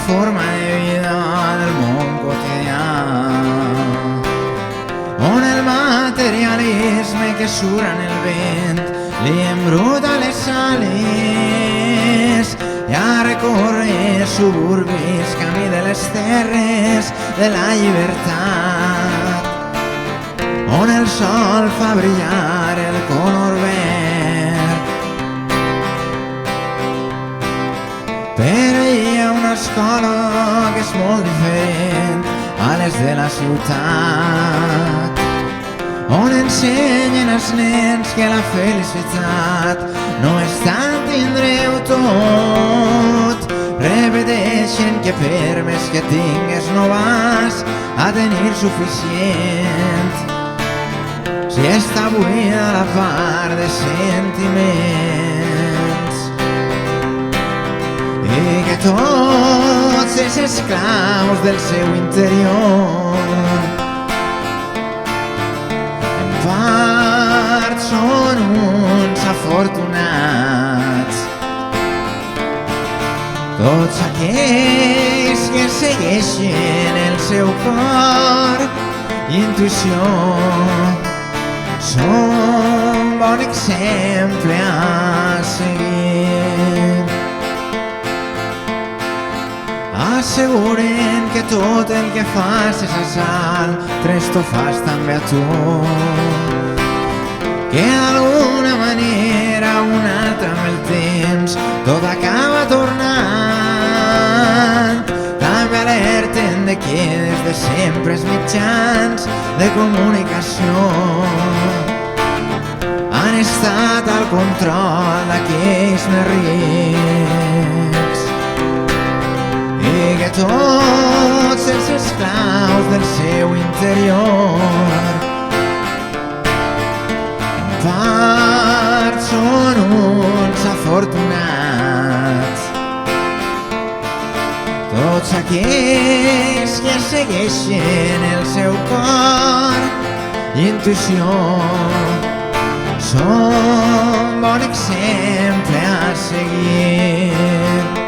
forma de vida del món quotidià, on el materialisme que sura en el vent li embruta les ales i a recórrer suburbis camí de les terres de la llibertat, on el sol fa brillar el color verd. Però hi ha una escola que és molt diferent a les de la ciutat, on ensenyen als nens que la felicitat no és tant tindre-ho tot. Repeteixen que per més que tingues no vas a tenir suficient si està buida la part de sentiments, i que tots els esclaus del seu interior en part són uns afortunats, tots aquells que segueixen el seu cor i intuïció són bon exemple a seguir. Asseguren que tot el que fas és als altres t'ho fas també a tu, que d'alguna manera o una altra amb el temps tot acaba tornant. També alerten de que des de sempre els mitjans de comunicació han estat al control d'aquells més rics, i que tots els esclaus del seu interior en part són uns afortunats, tots aquells que segueixen el seu cor i intuïció són bon exemple a seguir.